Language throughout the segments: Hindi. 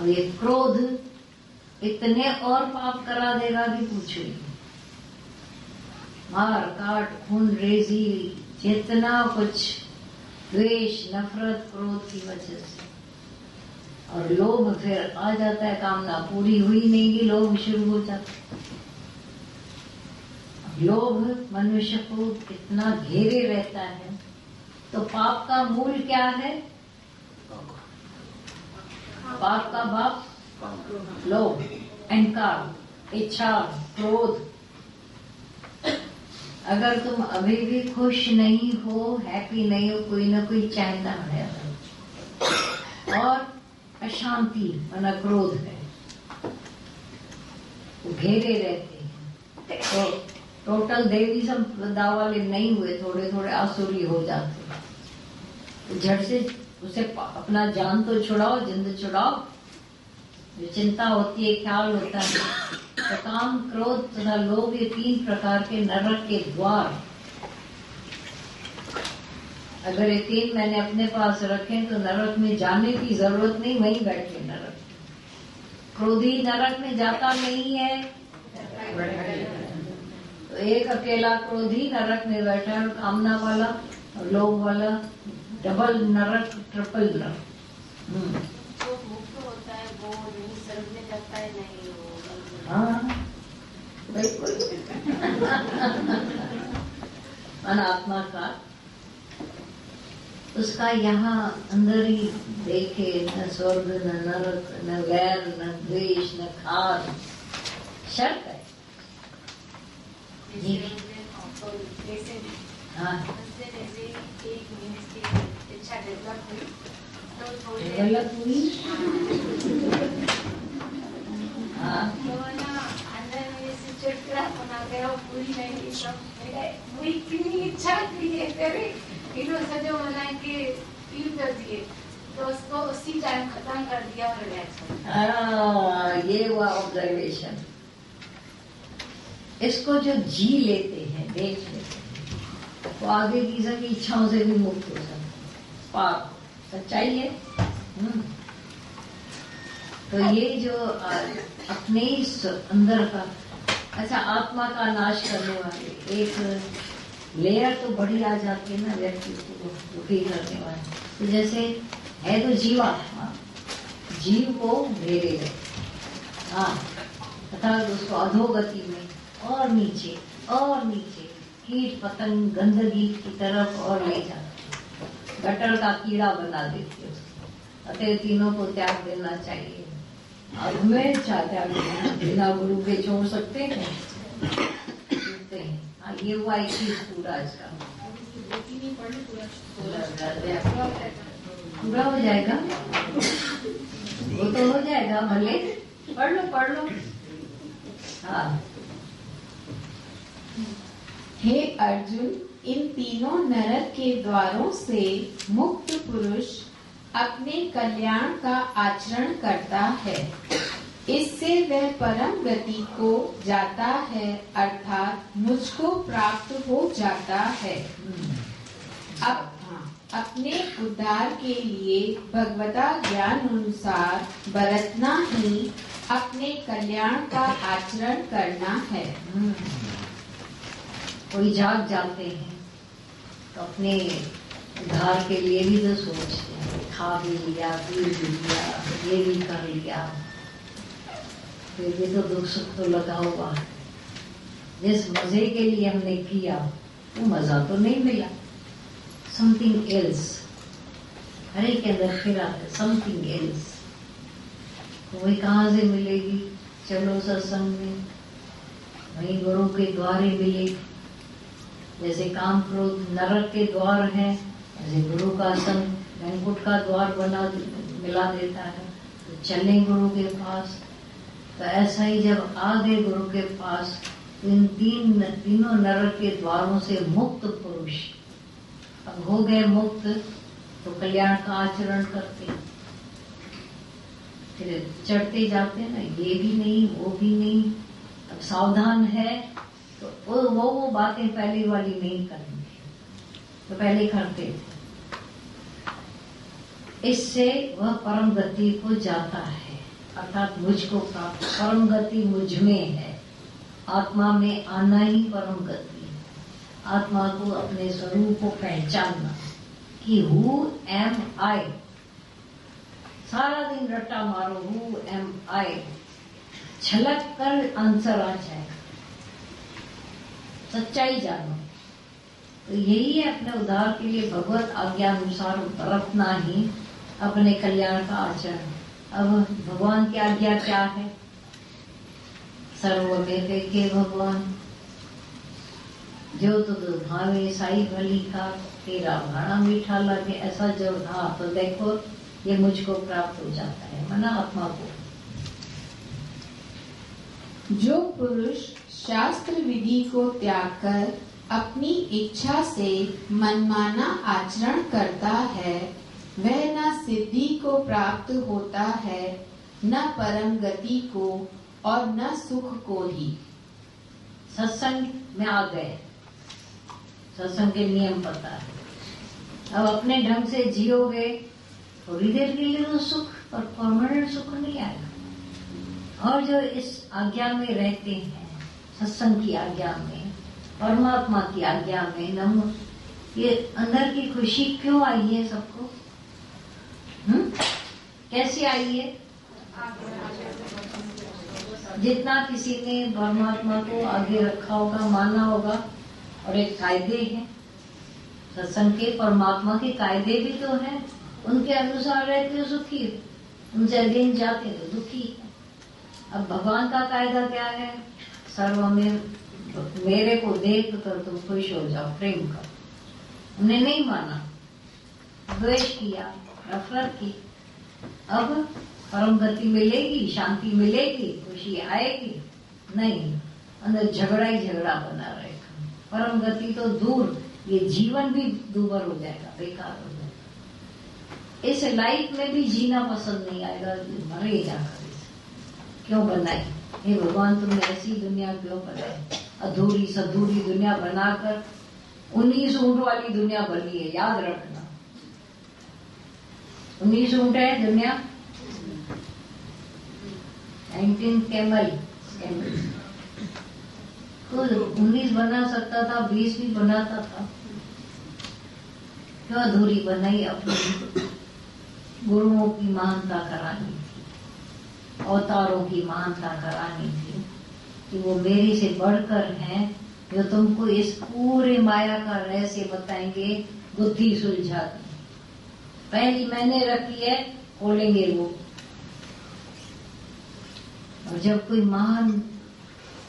अब ये क्रोध इतने और पाप करा देगा कि पूछिए। मार काट खून रेजी जितना कुछ, द्वेष नफरत क्रोध की वजह से। और लोभ फिर आ जाता है, कामना पूरी हुई नहीं कि लोभ शुरू हो जाता है। लोभ मनुष्य को इतना घेरे रहता है। तो पाप का मूल क्या है? पाप का बाप लोभ, अहंकार, इच्छा, क्रोध। अगर तुम अभी भी खुश नहीं हो, हैप्पी नहीं हो, कोई ना कोई चाहता है और अशांति माना क्रोध है, घेरे रहते हैं। तो टोटल देवी संपदा वाले नहीं हुए, थोड़े थोड़े आसुरी हो जाते। तो झट से उसे अपना जान तो छुड़ाओ, जिंद छुड़ाओ। जो चिंता होती है, ख्याल होता है, तो काम क्रोध तथा लोभ ये 3 प्रकार के नरक के द्वार। अगर ये 3 मैंने अपने पास रखे तो नरक में जाने की जरूरत नहीं, वहीं बैठे नरक। क्रोधी नरक में जाता नहीं है, तो एक अकेला क्रोधी नरक में बैठा है, और कामना वाला और लोभ वाला डबल नरक, ट्रिपल नरक। जो मुक्त होता है वो नहीं समझने लगता है, नहीं वो। हाँ बिल्कुल। अनात्मा का उसका यहाँ अंदर ही देखे, न स्वर्ग न नरक, न वैर न द्वेष न खार। शर्त है जी। हाँ एक मिनट की इच्छा डेवलप हुई तो थोड़ी डेवलप हुई। हाँ तो ना अंदर में से चिड़चिड़ापन आ गया, पूरी नहीं सब वो इतनी इच्छा थी करे इन्होंने सजो मना के फील कर दिए, तो उसको उसी टाइम खत्म कर दिया और रिलैक्स। ये हुआ ऑब्जर्वेशन। इसको जो जी लेते हैं, देख लेते हैं, तो आगे की सभी इच्छाओं से भी मुक्त हो सकते, पाप सच्चाई है। तो ये जो अपने अंदर का, अच्छा आत्मा का नाश करने वाले एक लेयर तो बड़ी आ जाती है ना व्यक्ति को दुखी करने वाली। तो जैसे है तो जीवात्मा, जीव को घेरे रहे, हाँ, तथा उसको अधोगति में और नीचे कीट पतंग गंदगी की तरफ और ले जाते, गटर का कीड़ा बना देते उसको। अतः तीनों को त्याग देना चाहिए। अब मैं त्याग बिना गुरु के छोड़ सकते हैं? हाँ, ये हुआ 21 पूरा इसका पूरा हो जाएगा। वो तो हो जाएगा, भले पढ़ लो। हाँ हे अर्जुन, इन तीनों नरक के द्वारों से मुक्त पुरुष अपने कल्याण का आचरण करता है। इससे वह परम गति को जाता है, अर्थात मुझको प्राप्त हो जाता है। अपने उद्धार के लिए भगवता ज्ञान अनुसार बरतना ही अपने कल्याण का आचरण करना है। कोई जाग जाते हैं तो अपने उद्धार के लिए भी तो सोचते हैं, खा भी लिया, पी भी लिया, ये भी कर लिया, फिर भी तो दुख सुख तो लगा हुआ है। जिस मजे के लिए हमने किया वो मजा तो नहीं मिला, समथिंग एल्स। हर एक के अंदर फिर आता है समथिंग एल्स। तो वही कहाँ से मिलेगी? चलो सत्संग में, वही गुरु के द्वार ही मिलेगी। जैसे काम क्रोध नरक के द्वार है, ऐसे गुरु का संग वैकुंठ का द्वार मिला देता है। तो चले गुरु के पास। तो ऐसा ही जब आ गए गुरु के पास, इन तीनों नरक के द्वारों से मुक्त पुरुष अब हो गए मुक्त, तो कल्याण का आचरण करते, फिर चढ़ते जाते ना, ये भी नहीं वो भी नहीं। अब सावधान है तो वो बातें पहले वाली नहीं करेंगे, तो पहले करते थे। इससे वह परम गति को जाता है। अर्थात मुझको प्राप्त, परम गति मुझ में है। आत्मा में आना ही परम गति है। आत्मा को अपने स्वरूप को पहचानना कि हु एम आई। सारा दिन रट्टा मारो हु एम आई, छलक कर आंसर आ जाएगा। सच्चाई जानो। तो यही है अपने उद्धार के लिए भगवत आज्ञा अनुसार बरतना ही अपने कल्याण का आचरण। अब भगवान की आज्ञा क्या है? सर्वमेव के भगवान जो तो भावे साई भली का, तेरा भाड़ा मीठा लगे, ऐसा जो था तो देखो ये मुझको प्राप्त हो जाता है, मना आत्मा को। जो पुरुष शास्त्र विधि को त्याग कर अपनी इच्छा से मनमाना आचरण करता है, वह न सिद्धि को प्राप्त होता है, न परम गति को और न सुख को ही। सत्संग में आ गए, सत्संग के नियम पता है। अब अपने ढंग से जियोगे, थोड़ी देर के लिए तो सुख, पर परमानेंट सुख नहीं आएगा। और जो इस आज्ञा में रहते हैं, सत्संग की आज्ञा में, परमात्मा की आज्ञा में, नमो, ये अंदर की खुशी क्यों आई है सबको? कैसी आई है? जितना किसी ने परमात्मा को आगे रखा होगा, माना होगा। और एक कायदे हैं सत्संग के, परमात्मा के कायदे भी तो हैं। उनके अनुसार रहते हो सुखी, उनसे अगेंस्ट जाते तो दुखी। अब भगवान का कायदा क्या है? सर्व में मेरे को देख कर तुम खुश हो जाओ, प्रेम कर। हमने नहीं माना, द्वेष किया, नफरत की। अब परम गति मिलेगी, शांति मिलेगी, खुशी आएगी? नहीं, अंदर झगड़ा ही झगड़ा बना रहेगा। परम गति तो दूर, ये जीवन भी दूभर हो जाएगा, बेकार हो जाएगा। इस लाइफ में भी जीना पसंद नहीं आएगा, मरे जाकर। क्यों बनाई हे भगवान, तुमने ऐसी दुनिया क्यों बनाई? अधूरी सधूरी दुनिया बनाकर 19 ऊंट वाली दुनिया बनी है, याद रखना। 19 ऊंट है दुनिया, 19 कैमल। तो 19 बना सकता था, 20 भी बनाता था। क्यों अधूरी बनाई? अपनी गुरुओं की महानता करानी थी, अवतारों की महानता करानी थी कि वो मेरे से बढ़कर हैं, जो तुमको इस पूरे माया का रहस्य बताएंगे, बुद्धि सुलझा दी। पहली मैंने रखी है, खोलेंगे वो। और जब कोई महान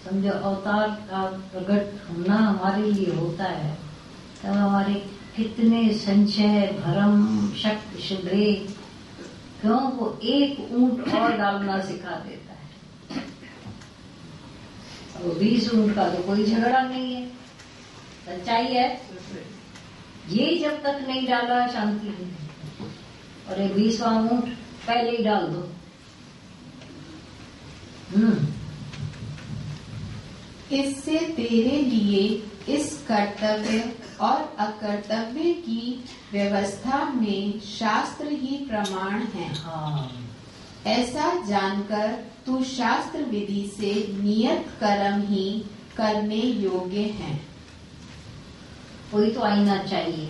समझो अवतार का प्रकट होना हमारे लिए होता है, तब हमारे कितने संशय भ्रम शक शुभ्रे, क्यों वो एक ऊंट और डालना सिखा देता है। वो 20 ऊंट का तो कोई झगड़ा नहीं है, सच्चाई है। ये जब तक नहीं डाला शांति नहीं। और ये 20वां ऊंट पहले ही डाल दो। इससे तेरे लिए इस कर्तव्य और अकर्तव्य की व्यवस्था में शास्त्र ही प्रमाण है। ऐसा जानकर तू शास्त्र विधि से नियत कर्म ही करने योग्य है। कोई तो आईना चाहिए।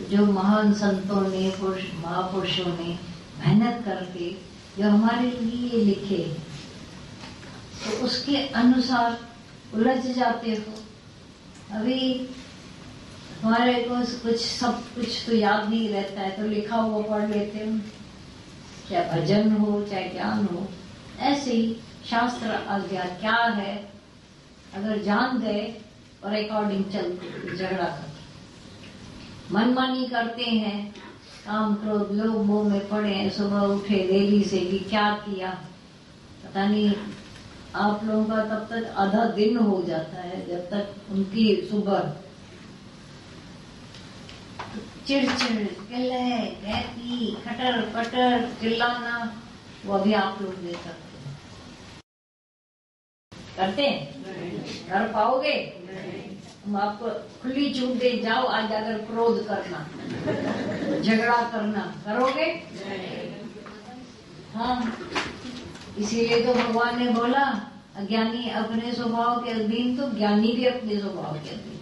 जो महान संतों ने, महापुरुषों ने मेहनत करके जो हमारे लिए लिखे, तो उसके अनुसार उलझ जाते हो। अभी हमारे को कुछ सब कुछ तो याद नहीं रहता है, तो लिखा हुआ पढ़ लेते हो, चाहे भजन हो चाहे ज्ञान हो। ऐसे ही शास्त्र आज्ञा क्या है, अगर जान गए और अकॉर्डिंग चलते, झगड़ा करते, मनमानी करते हैं, काम क्रोध लोभ मोह में पड़े हैं, सुबह उठे देरी से भी क्या किया पता नहीं। आप लोगों का तब तक आधा दिन हो जाता है, जब तक उनकी सुबह चिड़चिड़, गिले, कहती, खटर पटर, चिल्लाना, वो अभी आप लोग नहीं करते हैं? कर पाओगे? हम आपको खुली छूट दे, जाओ आज अगर क्रोध करना, झगड़ा करना, करोगे? हाँ, इसीलिए तो भगवान ने बोला अज्ञानी अपने स्वभाव के अधीन तो ज्ञानी भी अपने स्वभाव के अधीन।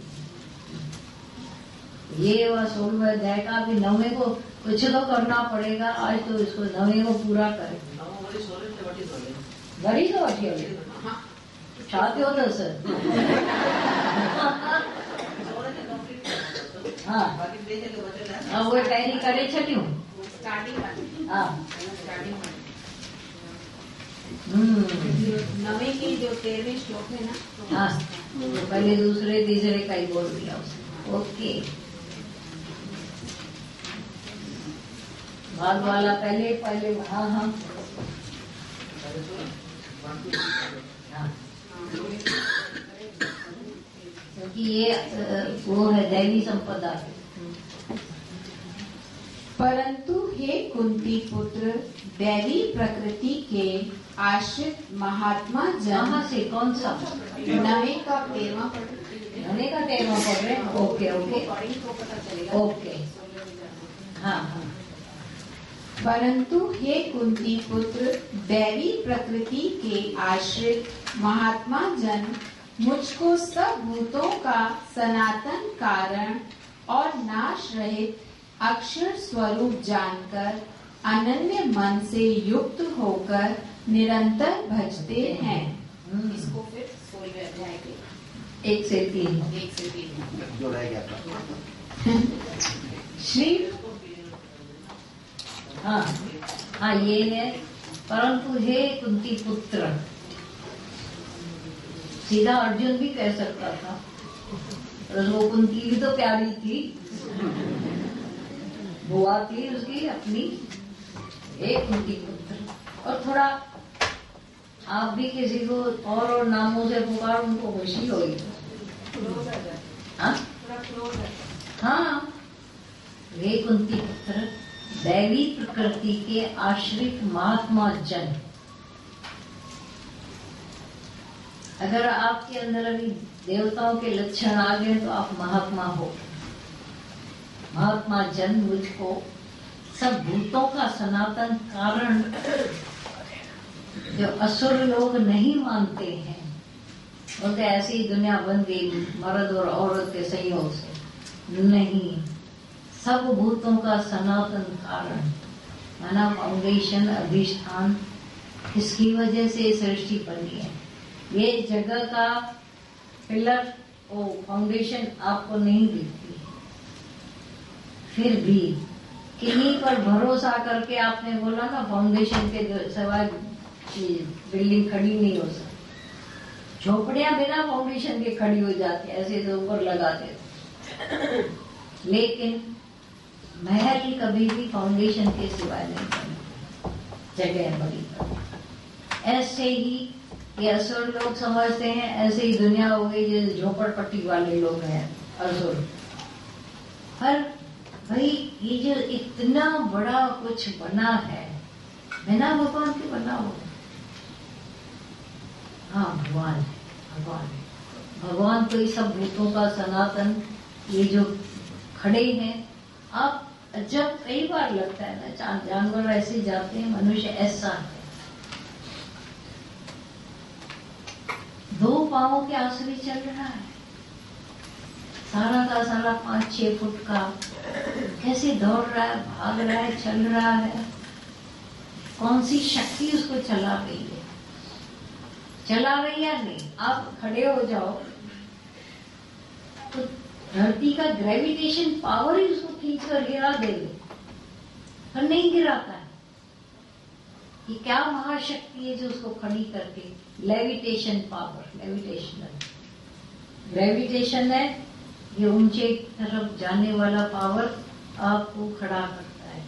ये वह 16वें अध्याय का भी 9वें को कुछ तो करना पड़ेगा। आज तो इसको 9वें को पूरा करें। बड़ी तो वठी छाते हो तो सर हाँ वो तैयारी करे छॾियूं हाँ 9वें के जो 13वें श्लोक है ना, हाँ तो पहले दूसरे तीसरे का ही बोल दिया उसने। ओके भाग वाला पहले हाँ हाँ क्योंकि ये वो है दैवी संपदा। परंतु हे कुंती पुत्र, दैवी प्रकृति के आश्रित महात्मा कहाँ जन। से कौन सा 9वें का 13वां होने का टेमा पढ़ रहे हैं। ओके ओके ओके हाँ हाँ। परंतु हे कुंती पुत्र, दैवी प्रकृति के आश्रित महात्मा जन मुझको सब भूतों का सनातन कारण और नाश रहित अक्षर स्वरूप जानकर अनन्य मन से युक्त होकर निरंतर भजते हैं। इसको फिर 16वें अध्याय के 1 से 3 जो रह गया था। श्री हाँ हाँ ये है। परंतु हे कुंती पुत्र, सीधा अर्जुन भी कह सकता था, पर वो कुंती भी तो प्यारी थी, बुआ थी उसकी अपनी। हे कुंती पुत्र, और थोड़ा आप भी किसी को और नामों से पुकार उनको खुशी होगी। हाँ हाँ हे कुंती पुत्र, दैवी प्रकृति के आश्रित महात्मा जन। अगर आपके अंदर अभी देवताओं के लक्षण आ गए तो आप महात्मा हो। महात्मा जन मुझको सब भूतों का सनातन कारण, जो असुर लोग नहीं मानते हैं, बोलते ऐसी ही दुनिया बन गई मर्द और औरत के संयोग से। नहीं, सब भूतों का सनातन कारण माना फाउंडेशन, अधिष्ठान, इसकी वजह से सृष्टि बनी है। ये जगह का पिलर, वो फाउंडेशन आपको नहीं दिखती, फिर भी किन्हीं पर भरोसा करके आपने बोला ना, फाउंडेशन के सिवाय बिल्डिंग खड़ी नहीं हो सकती। झोपड़ियां बिना फाउंडेशन के खड़ी हो जाती, ऐसे तो ऊपर लगा देते, लेकिन महल कभी भी फाउंडेशन के सिवाय नहीं बनी, जगह बड़ी। ऐसे ही ये असुर लोग समझते हैं, ऐसे ही दुनिया हो गई जैसे झोपड़पट्टी वाले लोग हैं असुर। पर भाई ये जो इतना बड़ा कुछ बना है, बिना भगवान के बना हो। हाँ भगवान है, भगवान है, भगवान तो इस सब भूतों का सनातन, ये जो खड़े हैं। आप जब कई बार लगता है ना, जानवर ऐसे जाते हैं, मनुष्य ऐसा है, दो पांवों के आश्रय चल रहा है, सारा का सारा 5-6 फुट का, कैसे दौड़ रहा है, भाग रहा है, चल रहा है। कौन सी शक्ति उसको चला रही है, चला रही है नहीं। आप खड़े हो जाओ तो धरती का ग्रेविटेशन पावर ही उसको खींच कर गिरा देगी, पर नहीं गिराता है। ये क्या महाशक्ति है जो उसको खड़ी करके, लेविटेशन पावर, ग्रेविटेशन है, ये ऊंचे तरफ जाने वाला पावर आपको खड़ा करता है।